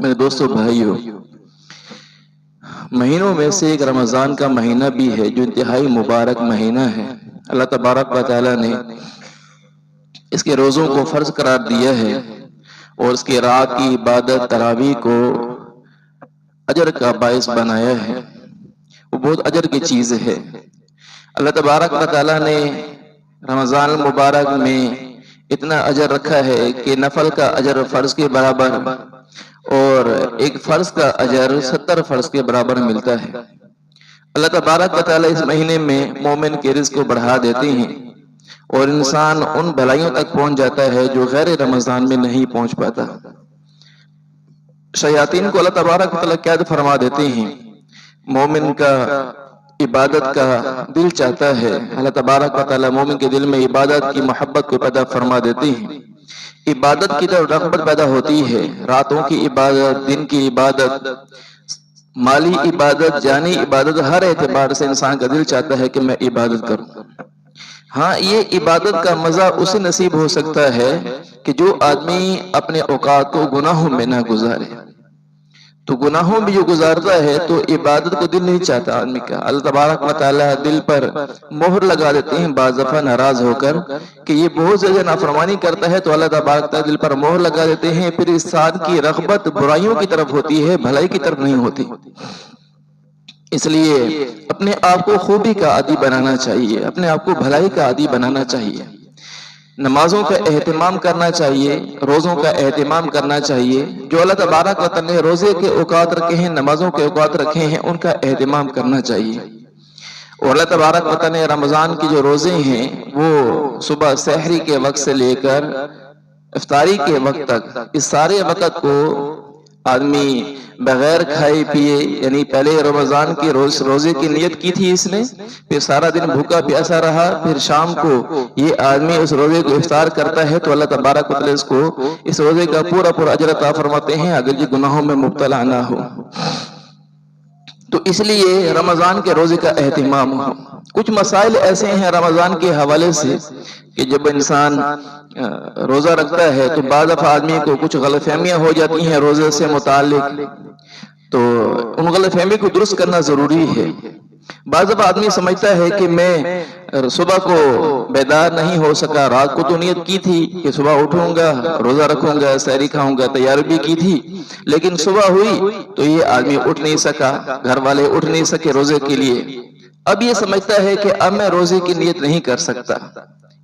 میرے دوستو بھائیو، مہینوں میں سے ایک رمضان کا مہینہ بھی ہے جو انتہائی مبارک مہینہ ہے۔ اللہ تبارک و تعالی نے اس کے روزوں کو فرض قرار دیا ہے اور اس کے رات کی عبادت تراویح کو اجر کا باعث بنایا ہے۔ وہ بہت اجر کی چیز ہے۔ اللہ تبارک و تعالی نے رمضان المبارک میں اتنا اجر رکھا ہے کہ نفل کا اجر فرض کے برابر اور ایک فرض کا اجر 70 فرض کے برابر ملتا ہے۔ اللہ تبارک و تعالی اس مہینے میں مومن کے رزق کو بڑھا دیتے ہیں اور انسان ان بھلائیوں تک پہنچ جاتا ہے جو غیر رمضان میں نہیں پہنچ پاتا۔ شیاطین کو اللہ تبارک و تعالی قید فرما دیتے ہیں۔ مومن کا عبادت کا دل چاہتا ہے، اللہ تبارک و تعالی مومن کے دل میں عبادت کی محبت کو پیدا فرما دیتے ہیں۔ عبادت کی طرف رغبت پیدا ہوتی ہے، راتوں کی عبادت، دن کی عبادت، مالی عبادت، جانی عبادت، ہر اعتبار سے انسان کا دل چاہتا ہے کہ میں عبادت کروں۔ ہاں، یہ عبادت کا مزہ اسے نصیب ہو سکتا ہے کہ جو آدمی اپنے اوقات کو گناہوں میں نہ گزارے۔ تو گناہوں میں جو گزارتا ہے تو عبادت کو دل نہیں چاہتا آدمی کا۔ اللہ تبارک و تعالی دل پر مہر لگا دیتے ہیں بعض دفعہ ناراض ہو کر کہ یہ بہت زیادہ نافرمانی کرتا ہے، تو اللہ تبارک و تعالی دل پر مہر لگا دیتے ہیں، پھر انسان کی رغبت برائیوں کی طرف ہوتی ہے، بھلائی کی طرف نہیں ہوتی۔ اس لیے اپنے آپ کو خوبی کا عادی بنانا چاہیے، اپنے آپ کو بھلائی کا عادی بنانا چاہیے، نمازوں کا اہتمام کرنا چاہیے، روزوں کا اہتمام کرنا چاہیے۔ جو اللہ تبارک و تعالی نے روزے کے اوقات رکھے ہیں، نمازوں کے اوقات رکھے ہیں، ان کا اہتمام کرنا چاہیے۔ اور اللہ تبارک و تعالی نے رمضان کی جو روزے ہیں وہ صبح سحری کے وقت سے لے کر افطاری کے وقت تک، اس سارے وقت کو آدمی بغیر کھائے پیے، یعنی پہلے رمضان کے روزے کی نیت کی تھی اس نے، پھر سارا دن بھوکا پیاسا رہا، پھر شام کو یہ آدمی اس روزے کو افطار کرتا ہے تو اللہ تبارک و تعالی اس کو اس روزے کا پورا پورا اجر عطا فرماتے ہیں اگر یہ گناہوں میں مبتلا نہ ہو۔ تو اس لیے رمضان کے روزے کا اہتمام ہو۔ کچھ مسائل ایسے ہیں رمضان کے حوالے سے کہ جب انسان روزہ رکھتا ہے تو بعض دفعہ آدمی کو کچھ غلط فہمیاں ہو جاتی ہیں روزے سے متعلق، تو ان غلط فہمی کو درست کرنا ضروری ہے۔ بعض دفعہ آدمی سمجھتا ہے کہ میں صبح کو بیدار نہیں ہو سکا، رات کو تو نیت کی تھی کہ صبح اٹھوں گا، روزہ رکھوں گا، سحری کھاؤں گا، تیاری بھی کی تھی، لیکن صبح ہوئی تو یہ آدمی اٹھ نہیں سکا، گھر والے اٹھ نہیں سکے روزے کے لیے۔ اب یہ سمجھتا ہے کہ اب میں روزے کی نیت نہیں کر سکتا۔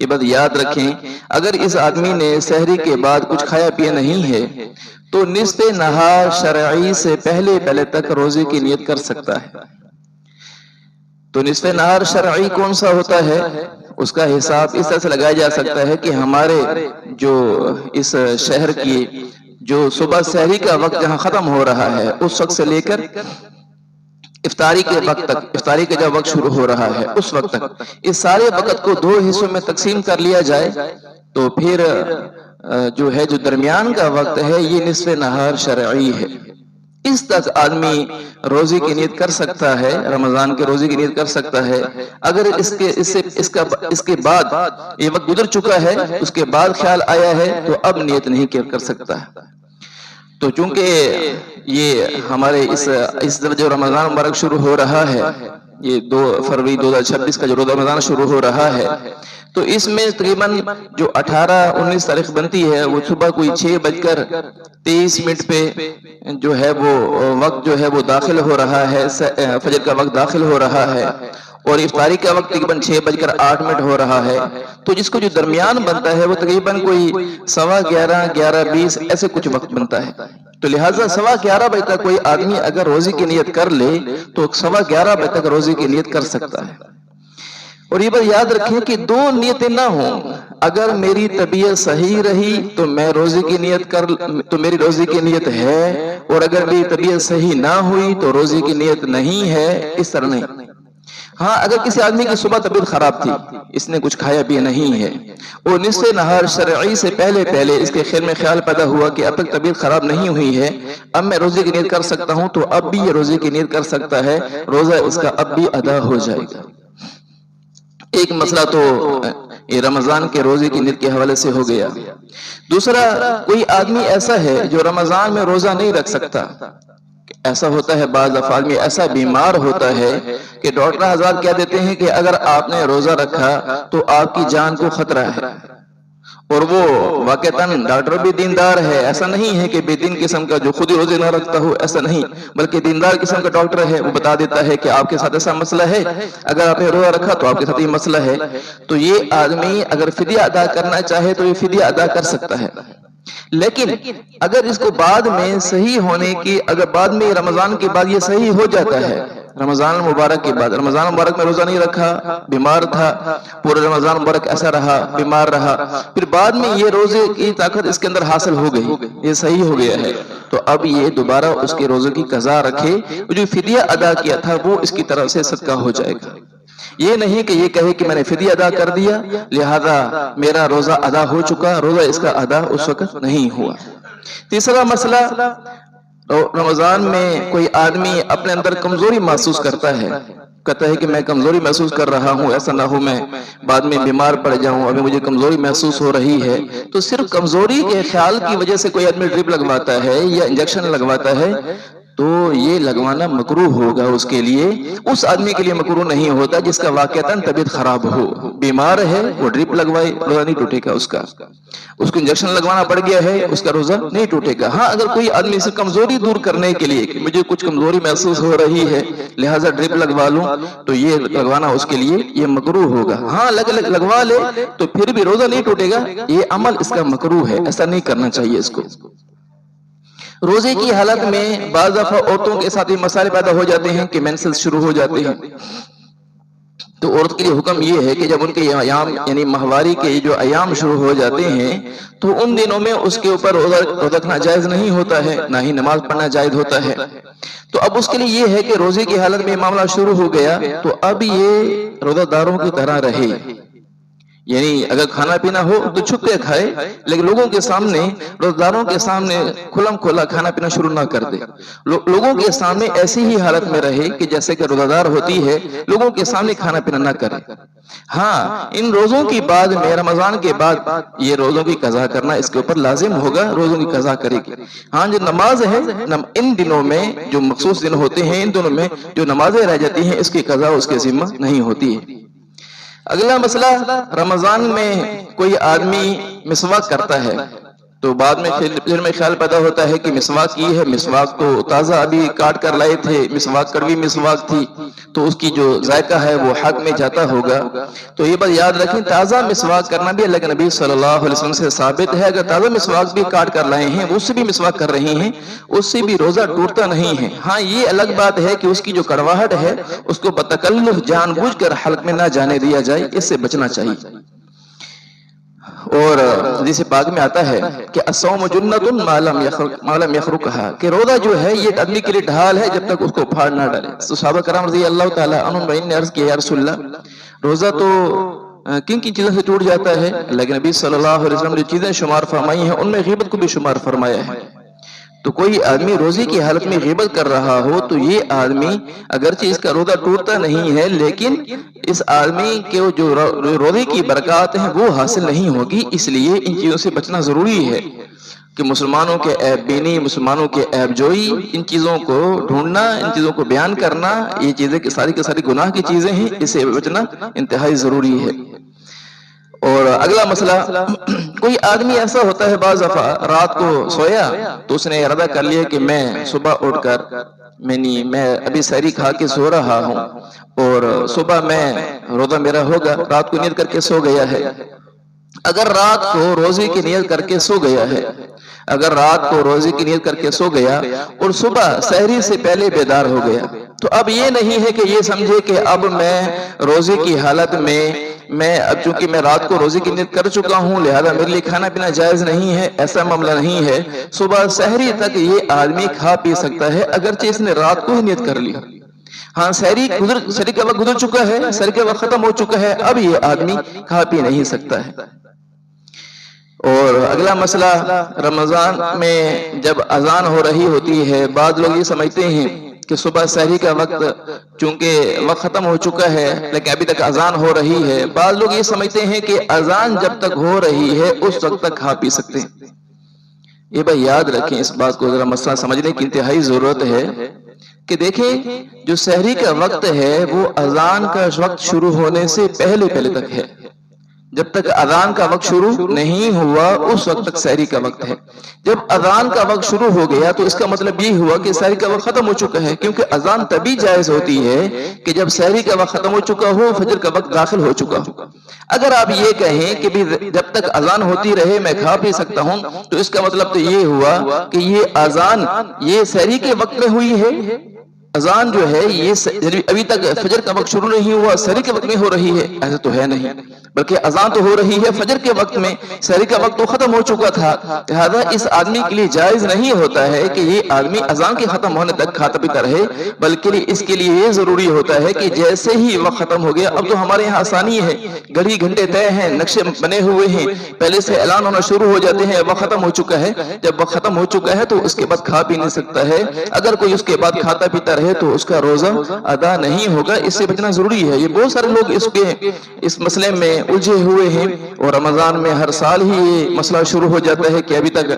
یہ بات یاد رکھیں، اگر اس آدمی نے سحری کے بعد کچھ کھایا پیا نہیں ہے تو نصف نہار شرعی سے پہلے تک روزے کی نیت کر سکتا ہے۔ تو نصف نہار شرعی کون سا ہوتا ہے؟ اس کا حساب اس طرح سے لگایا جا سکتا ہے کہ ہمارے جو اس شہر کی جو صبح سحری کا وقت جہاں ختم ہو رہا ہے اس وقت سے لے کر افطاری کے وقت تک، افطاری کا جب وقت شروع ہو رہا ہے اس وقت تک، اس سارے وقت کو دو حصوں میں تقسیم کر لیا جائے تو پھر جو ہے جو درمیان کا وقت ہے یہ نصف نہار شرعی ہے۔ اس تک آدمی روزے کی نیت کر سکتا ہے، رمضان کے روزے کی نیت کر سکتا ہے۔ اگر اس کے بعد یہ وقت گزر چکا ہے، اس کے بعد خیال آیا ہے تو اب نیت نہیں کر سکتا ہے۔ تو چونکہ یہ ہمارے اس جو رمضان مبارک شروع ہو رہا ہے، یہ 2 فروری 2026 کا جو روزہ رمضان شروع ہو رہا ہے، تو اس میں تقریباً جو 18-19 تاریخ بنتی ہے وہ صبح کوئی 6:23 پہ جو ہے وہ وقت جو ہے وہ داخل ہو رہا ہے، فجر کا وقت داخل ہو رہا ہے، اور افطاری کا وقت تقریباً 6:08 ہو رہا ہے۔ تو جس کو جو درمیان بنتا ہے وہ تقریباً کوئی 11:15 11:20 ایسے کچھ وقت بنتا ہے۔ تو لہٰذا 11:15 بجے تک کوئی آدمی اگر روزے کی نیت کر لے تو 11:15 بجے تک روزے کی نیت کر سکتا ہے۔ اور یہ بات یاد رکھیں کہ 2 نیتیں نہ ہوں۔ اگر میری طبیعت صحیح رہی تو میں روزے کی نیت تو میری روزے کی نیت ہے، اور اگر میری طبیعت صحیح نہ ہوئی تو روزے کی نیت نہیں ہے، اس طرح نہیں۔ ہاں، اگر کسی آدمی کی صبح طبیعت خراب تھی، اس نے کچھ کھایا پیا نہیں ہے، اور نصف نہار شرعی سے پہلے اس کے خیال میں خیال پیدا ہوا کہ اب تک طبیعت خراب نہیں ہوئی ہے، اب میں روزے کی نیت کر سکتا ہوں، تو اب بھی یہ روزے کی نیت کر سکتا ہے، روزہ اس کا اب بھی ادا ہو جائے گا۔ ایک مسئلہ تو یہ رمضان کے روزے کی نیت کے حوالے سے ہو گیا۔ دوسرا، کوئی آدمی ایسا ہے جو رمضان میں روزہ نہیں رکھ سکتا۔ ایسا ہوتا ہے بعض دفعہ آدمی ایسا بیمار ہوتا ہے کہ ڈاکٹر حضرات کہہ دیتے ہیں کہ اگر آپ نے روزہ رکھا تو آپ کی جان کو خطرہ ہے، اور وہ واقعتاً ڈاکٹر بھی دیندار ہے، ایسا نہیں ہے کہ بے دین قسم کا جو خود ہی روزے نہ رکھتا ہو، ایسا نہیں، بلکہ دیندار قسم کا ڈاکٹر ہے، وہ بتا دیتا ہے کہ آپ کے ساتھ ایسا مسئلہ ہے، اگر آپ نے روزہ رکھا تو آپ کے ساتھ یہ مسئلہ ہے، تو یہ آدمی اگر فدیہ ادا کرنا چاہے تو یہ فدیہ ادا کر سکتا ہے۔ لیکن اگر اس کو بعد میں صحیح ہونے کی، اگر بعد میں رمضان کے بعد یہ صحیح ہو جاتا ہے، رمضان مبارک کے بعد، رمضان مبارک میں روزہ نہیں رکھا، بیمار تھا، پورے رمضان مبارک ایسا رہا، بیمار رہا، پھر بعد میں یہ روزے کی طاقت اس کے اندر حاصل ہو گئی، یہ صحیح ہو گیا ہے، تو اب یہ دوبارہ اس کے روزے کی قضا رکھے، جو فدیہ ادا کیا تھا وہ اس کی طرف سے صدقہ ہو جائے گا۔ یہ نہیں کہ یہ کہے کہ میں نے فدیہ ادا کر دیا لہذا میرا روزہ ادا ہو چکا، روزہ اس کا ادا اس وقت نہیں ہوا۔ تیسرا مسئلہ، رمضان میں کوئی آدمی اپنے اندر کمزوری محسوس کرتا ہے، کہتا ہے کہ میں کمزوری محسوس کر رہا ہوں، ایسا نہ ہو میں بعد میں بیمار پڑ جاؤں، ابھی مجھے کمزوری محسوس ہو رہی ہے، تو صرف کمزوری کے خیال کی وجہ سے کوئی آدمی ڈرپ لگواتا ہے یا انجیکشن لگواتا ہے تو یہ لگوانا مکروہ ہوگا اس کے لیے، اس آدمی کے لیے مکروہ نہیں ہوتا جس کا واقعتاً طبیعت خراب ہو، بیمار ہے، وہ ڈرپ لگوائے، روزہ نہیں ٹوٹے گا اس کا، اس کو انجیکشن لگوانا پڑ گیا ہے، اس کا روزہ نہیں ٹوٹے گا۔ ہاں اگر کوئی آدمی سے کمزوری دور کرنے کے لیے کہ مجھے کچھ کمزوری محسوس ہو رہی ہے لہٰذا ڈرپ لگوا لوں تو یہ لگوانا اس کے لیے یہ مکروہ ہوگا۔ ہاں لگوا لے تو پھر بھی روزہ نہیں ٹوٹے گا، یہ عمل اس کا مکروہ ہے، ایسا نہیں کرنا چاہیے اس کو۔ روزے کی حالت میں بعض دفعہ عورتوں کے ساتھ مسائل پیدا ہو جاتے ہیں کہ مینسلز شروع ہو جاتے ہیں، تو عورت کے لیے حکم یہ ہے کہ جب ان کے ایام یعنی ماہواری کے جو ایام شروع ہو جاتے ہیں تو ان دنوں میں اس کے اوپر روزہ رکھنا جائز نہیں ہوتا ہے، نہ ہی نماز پڑھنا جائز ہوتا ہے۔ تو اب اس کے لیے یہ ہے کہ روزے کی حالت میں معاملہ شروع ہو گیا تو اب یہ روزہ داروں کی طرح رہے، یعنی اگر کھانا پینا ہو تو چھپ کے کھائے، لیکن لوگوں کے سامنے، روزہ داروں کے سامنے کھلم کھلا کھانا پینا شروع نہ کر دے، لوگوں کے سامنے ایسی ہی حالت میں رہے کہ جیسے کہ روزہ دار ہوتی ہے، لوگوں کے سامنے کھانا پینا نہ کرے۔ ہاں ان روزوں کی بعد میں، رمضان کے بعد یہ روزوں کی قضا کرنا اس کے اوپر لازم ہوگا، روزوں کی قضا کرے گی۔ ہاں جو نماز ہے ان دنوں میں، جو مخصوص دن ہوتے ہیں ان دنوں میں جو نمازیں رہ جاتی ہیں اس کی قضا اس کے ذمہ نہیں ہوتی ہے۔ اگلا مسئلہ، رمضان میں کوئی آدمی مسواک کرتا ہے تو بعد میں دل میں خیال پیدا ہوتا ہے کہ مسواک کی ہے، مسواک تو تازہ ابھی کاٹ کر لائے تھے، مسواک کڑوی مسواک تھی تو اس کی جو ذائقہ ہے وہ حق میں جاتا ہوگا، تو یہ بات یاد رکھیں تازہ مسواک کرنا بھی اللہ کے نبی صلی اللہ علیہ وسلم سے ثابت ہے، اگر تازہ مسواک بھی کاٹ کر لائے ہیں اس سے بھی مسواک کر رہی ہیں اس سے بھی روزہ ٹوٹتا نہیں ہے۔ ہاں یہ الگ بات ہے کہ اس کی جو کڑواہٹ ہے اس کو بتکلف جان بوجھ کر حلق میں نہ جانے دیا جائے، اس سے بچنا چاہیے۔ اور حدیث پاک میں آتا ہے کہ الصوم جنۃ ما لم یخرقها، کہ روزہ جو ہے یہ آدمی کے لیے ڈھال ہے جب تک اس کو پھاڑ نہ ڈالے۔ تو صحابہ کرام رضی اللہ تعالیٰ عنہم نے عرض کیا یا رسول اللہ روزہ تو کن کن چیزوں سے ٹوٹ جاتا ہے؟ اللہ کے نبی صلی اللہ علیہ وسلم نے جو چیزیں شمار فرمائی ہیں ان میں غیبت کو بھی شمار فرمایا ہے۔ تو کوئی آدمی روزے کی حالت میں غیبت کر رہا ہو تو یہ آدمی اگرچہ اس کا روزہ ٹوٹتا نہیں ہے لیکن اس آدمی کے جو روزے کی برکات ہیں وہ حاصل نہیں ہوگی، اس لیے ان چیزوں سے بچنا ضروری ہے کہ مسلمانوں کے عیب بینی، مسلمانوں کے عیب جوئی، ان چیزوں کو ڈھونڈنا، ان چیزوں کو بیان کرنا، یہ چیزیں کی ساری گناہ کی چیزیں ہیں، اس سے بچنا انتہائی ضروری ہے۔ اور اگلا مسئلہ، کوئی آدمی ایسا ہوتا ہے بعض دفعہ رات کو سویا تو اس نے ارادہ کر لیا کہ میں صبح اٹھ کر میں ابھی سحری کھا کے سو رہا ہوں اور صبح میں روزہ میرا ہوگا، رات کو نیت کر کے سو گیا ہے۔ اگر رات کو روزے کی نیت کر کے سو گیا ہے، اگر رات کو روزے کی نیت کر کے سو گیا اور صبح سحری سے پہلے بیدار ہو گیا تو اب یہ نہیں ہے کہ یہ سمجھے کہ اب میں روزے کی حالت میں اب چونکہ میں رات کو روزے کی نیت کر چکا ہوں لہذا میرے لیے کھانا پینا جائز نہیں ہے، ایسا معاملہ نہیں ہے۔ صبح سحری تک یہ آدمی کھا پی سکتا ہے اگرچہ اس نے رات کو ہی نیت کر لی۔ ہاں سحری کا وقت گزر چکا ہے، سحری کا وقت ختم ہو چکا ہے، اب یہ آدمی کھا پی نہیں سکتا ہے۔ اور اگلا مسئلہ، رمضان میں جب اذان ہو رہی ہوتی ہے بعض لوگ یہ سمجھتے ہیں کہ صبح سحری کا وقت چونکہ وقت ختم ہو چکا ہے لیکن ابھی تک اذان ہو رہی ہے، بعض لوگ یہ سمجھتے ہیں کہ اذان جب تک ہو رہی ہے اس وقت تک کھا پی سکتے ہیں۔ یہ بھائی یاد رکھیں، اس بات کو ذرا مسئلہ سمجھنے کی انتہائی ضرورت ہے کہ دیکھیں جو سحری کا وقت ہے وہ اذان کا وقت شروع ہونے سے پہلے تک ہے۔ جب تک اذان کا وقت شروع نہیں ہوا اس وقت تک سحری کا وقت ہے۔ جب اذان کا وقت شروع ہو گیا تو اس کا مطلب یہ ہوا کہ سحری کا وقت ختم ہو چکا ہے، کیونکہ اذان تبھی جائز ہوتی ہے کہ جب سحری کا وقت ختم ہو چکا ہو، فجر کا وقت داخل ہو چکا ہو۔ اگر آپ یہ کہیں کہ جب تک اذان ہوتی رہے میں کھا پی سکتا ہوں تو اس کا مطلب تو یہ ہوا کہ یہ اذان یہ سحری کے وقت میں ہوئی ہے۔ اذان جو ہے یہ ابھی تک فجر کا وقت شروع نہیں ہوا، سحری کے وقت میں ہو رہی ہے، ایسا تو ہے نہیں، بلکہ اذان تو ہو رہی ہے فجر کے وقت میں، سحری کا وقت تو ختم ہو چکا تھا۔ لہذا اس آدمی کے لیے جائز نہیں ہوتا ہے کہ یہ آدمی اذان کے ختم ہونے تک کھاتا پیتا رہے، بلکہ اس کے لیے یہ ضروری ہوتا ہے کہ جیسے ہی وقت ختم ہو گیا، اب تو ہمارے یہاں آسانی ہے، گھڑی گھنٹے طے ہیں، نقشے بنے ہوئے ہیں، پہلے سے اعلان ہونا شروع ہو جاتے ہیں، وقت ختم ہو چکا ہے۔ جب وقت ختم ہو چکا ہے تو اس کے بعد کھا پی نہیں سکتا ہے۔ اگر کوئی اس کے بعد کھاتا پیتا رہے تو اس کا روزہ ادا نہیں ہوگا، اس سے بچنا ضروری ہے۔ یہ بہت سارے لوگ اس مسئلے میں الجھے ہوئے ہیں، اور رمضان میں ہر سال ہی یہ مسئلہ شروع ہو جاتا ہے کہ ابھی تک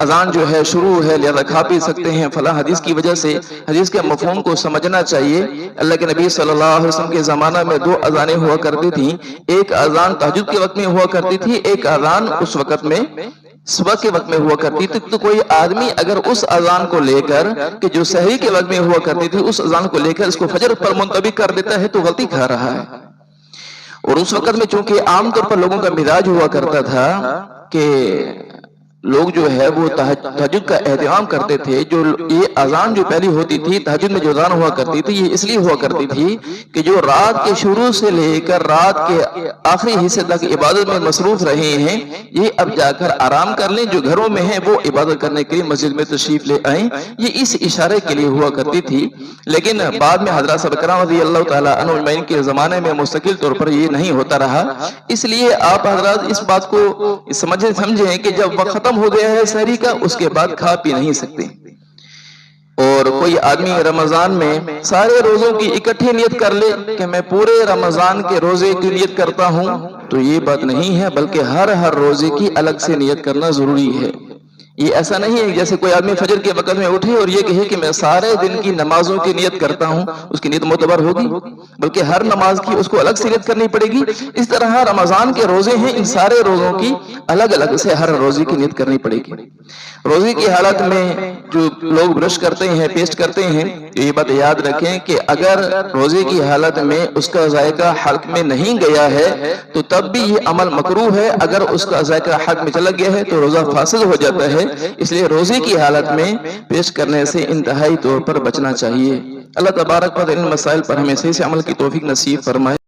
اذان جو ہے شروع ہے لہذا کھا پی سکتے ہیں فلاں حدیث کی وجہ سے۔ حدیث کے مفہوم کو سمجھنا چاہیے۔ اللہ کے نبی صلی اللہ علیہ وسلم کے زمانہ میں 2 اذانیں ہوا کرتی تھیں، ایک اذان تہجد کے وقت میں ہوا کرتی تھی، ایک اذان اس وقت میں صبح کے وقت میں ہوا کرتی تھی۔ تو کوئی آدمی اگر اس اذان کو لے کر کہ جو سحری کے وقت میں ہوا کرتی تھی اس اذان کو لے کر اس کو فجر پر منطبق کر دیتا ہے تو غلطی کھا رہا ہے۔ اور اس وقت میں چونکہ عام طور پر لوگوں کا مزاج ہوا کرتا تھا کہ لوگ جو ہے وہ تہجد کا اہتمام کرتے تھے، جو یہ اذان جو پہلی ہوتی تھی تہجد میں جو اذان ہوا کرتی تھی یہ اس لیے ہوا کرتی تھی کہ جو رات کے شروع سے لے کر رات کے آخری حصے تک عبادت میں مصروف رہے ہیں یہ اب جا کر آرام کر لیں، جو گھروں میں ہیں وہ عبادت کرنے کے لیے مسجد میں تشریف لے آئیں، یہ اس اشارے کے لیے ہوا کرتی تھی۔ لیکن بعد میں حضرات صاحب کرام رضی اللہ تعالیٰ عنہ اجمعین کے زمانے میں مستقل طور پر یہ نہیں ہوتا رہا، اس لیے آپ حضرات اس بات کو سمجھیں کہ جب وقت ختم ہو گیا ہے سحری کا اس کے بعد کھا پی نہیں سکتے۔ اور کوئی آدمی رمضان میں سارے روزوں کی اکٹھی نیت کر لے کہ میں پورے رمضان کے روزے کی نیت کرتا ہوں تو یہ بات نہیں ہے، بلکہ ہر روزے کی الگ سے نیت کرنا ضروری ہے۔ یہ ایسا نہیں ہے جیسے کوئی آدمی فجر کے وقت میں اٹھے اور یہ کہے کہ میں سارے دن کی نمازوں کی نیت کرتا ہوں، اس کی نیت معتبر ہوگی، بلکہ ہر نماز کی اس کو الگ سے نیت کرنی پڑے گی۔ اس طرح رمضان کے روزے ہیں، ان سارے روزوں کی الگ الگ سے ہر روزے کی نیت کرنی پڑے گی۔ روزے کی حالت میں جو لوگ برش کرتے ہیں، پیسٹ کرتے ہیں، یہ بات یاد رکھیں کہ اگر روزے کی حالت میں اس کا ذائقہ حلق میں نہیں گیا ہے تو تب بھی یہ عمل مکروہ ہے، اگر اس کا ذائقہ حلق میں چلا گیا ہے تو روزہ فاسد ہو جاتا ہے، اس لیے روزے کی حالت میں پیش کرنے سے انتہائی طور پر بچنا چاہیے۔ اللہ تبارک و تعالی ان مسائل پر ہمیں صحیح سے عمل کی توفیق نصیب فرمائے۔